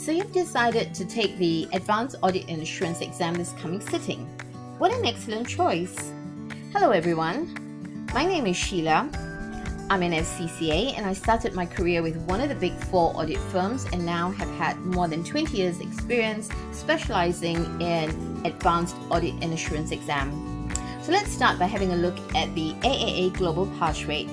So you've decided to take the Advanced Audit and Assurance exam this coming sitting. What an excellent choice! Hello everyone, my name is Sheila. I'm an ACCA and I started my career with one of the big 4 audit firms and now have had more than 20 years experience specializing in Advanced Audit and Assurance exam. So let's start by having a look at the AAA Global Pass Rate.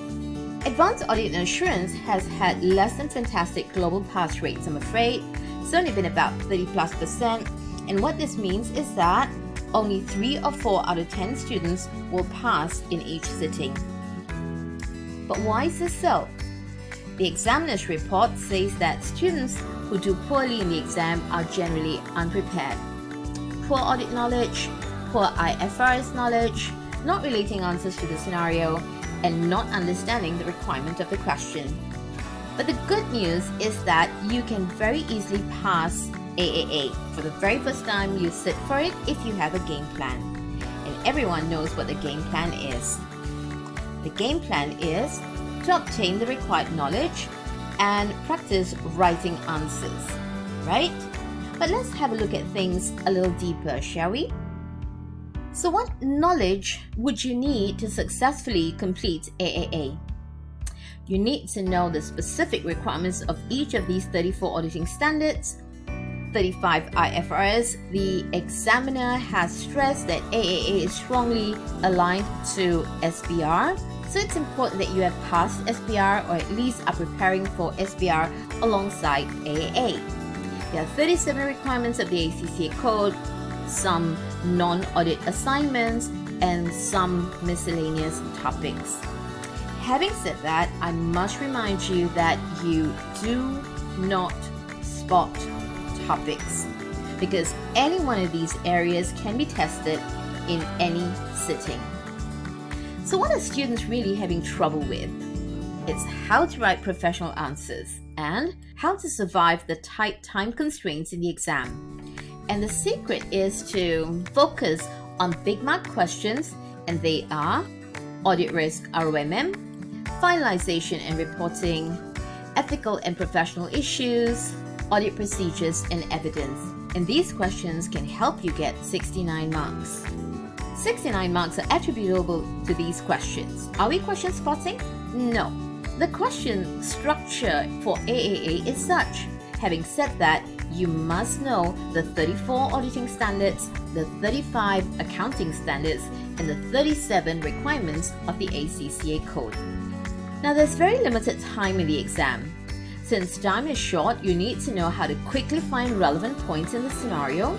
Advanced Audit and Assurance has had less than fantastic global pass rates, I'm afraid. It's only been about 30+%, and what this means is that only 3 or 4 out of 10 students will pass in each sitting. But why is this so? The examiner's report says that students who do poorly in the exam are generally unprepared. Poor audit knowledge, poor IFRS knowledge, not relating answers to the scenario, and not understanding the requirement of the question. But the good news is that you can very easily pass AAA for the very first time you sit for it if you have a game plan. And everyone knows what the game plan is. The game plan is to obtain the required knowledge and practice writing answers, right? But let's have a look at things a little deeper, shall we? So what knowledge would you need to successfully complete AAA? You need to know the specific requirements of each of these 34 auditing standards, 35 IFRS. The examiner has stressed that AAA is strongly aligned to SBR, so it's important that you have passed SBR or at least are preparing for SBR alongside AAA. There are 37 requirements of the ACCA code, some non-audit assignments, and some miscellaneous topics. Having said that, I must remind you that you do not spot topics because any one of these areas can be tested in any sitting. So what are students really having trouble with? It's how to write professional answers and how to survive the tight time constraints in the exam. And the secret is to focus on big mark questions, and they are audit risk ROMM, finalization and reporting, ethical and professional issues, audit procedures and evidence. And these questions can help you get 69 marks. 69 marks are attributable to these questions. Are we question spotting? No. The question structure for AAA is such. Having said that, you must know the 34 auditing standards, the 35 accounting standards, and the 37 requirements of the ACCA code. Now there's very limited time in the exam. Since time is short, you need to know how to quickly find relevant points in the scenario.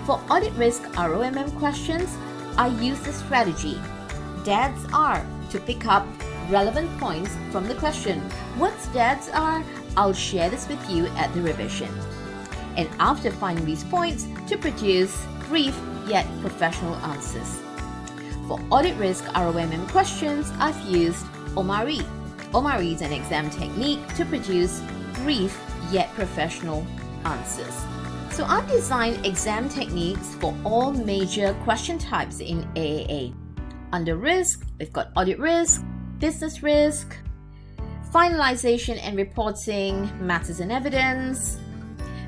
For audit risk ROMM questions, I use the strategy DADS are to pick up relevant points from the question. What's DADS are? I'll share this with you at the revision. And after finding these points, to produce brief yet professional answers. For audit risk ROMM questions, I've used OMARI. OMARI is an exam technique to produce brief yet professional answers. So I've designed exam techniques for all major question types in AAA. Under risk, we've got audit risk, business risk, finalization and reporting, matters and evidence,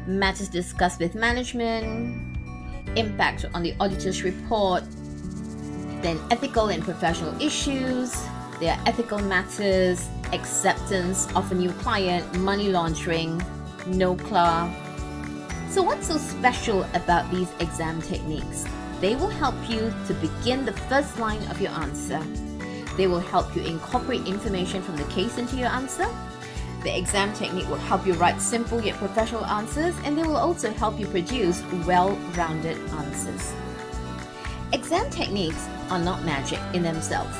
matters discussed with management, impact on the auditor's report, then ethical and professional issues. There are ethical matters, acceptance of a new client, money laundering, NOCLA. So what's so special about these exam techniques? They will help you to begin the first line of your answer. They will help you incorporate information from the case into your answer. The exam technique will help you write simple yet professional answers, and they will also help you produce well-rounded answers. Exam techniques are not magic in themselves.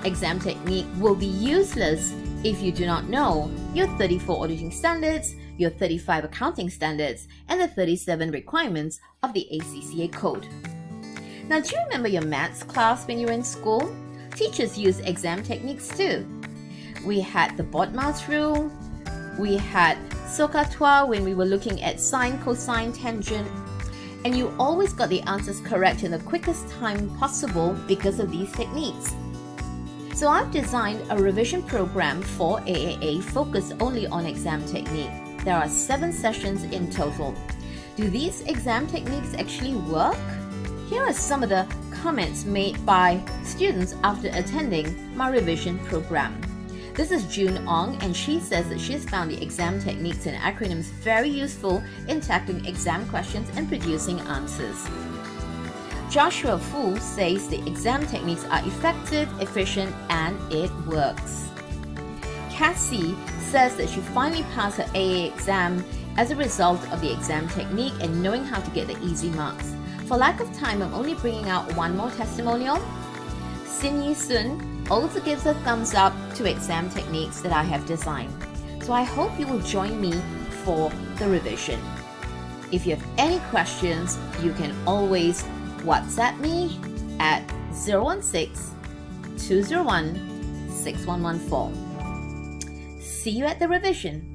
Exam technique will be useless if you do not know your 34 auditing standards, your 35 accounting standards, and the 37 requirements of the ACCA code. Now, do you remember your maths class when you were in school? Teachers use exam techniques too. We had the BODMAS rule, we had SOHCAHTOA when we were looking at sine, cosine, tangent, and you always got the answers correct in the quickest time possible because of these techniques. So I've designed a revision program for AAA focused only on exam technique. There are 7 sessions in total. Do these exam techniques actually work? Here are some of the comments made by students after attending my revision program. This is June Ong, and she says that she's found the exam techniques and acronyms very useful in tackling exam questions and producing answers. Joshua Fu says the exam techniques are effective, efficient, and it works. Cassie says that she finally passed her AA exam as a result of the exam technique and knowing how to get the easy marks. For lack of time, I'm only bringing out one more testimonial. Sin Yi Sun also gives a thumbs up to exam techniques that I have designed. So I hope you will join me for the revision. If you have any questions, you can always WhatsApp me at 016-201-6114. See you at the revision.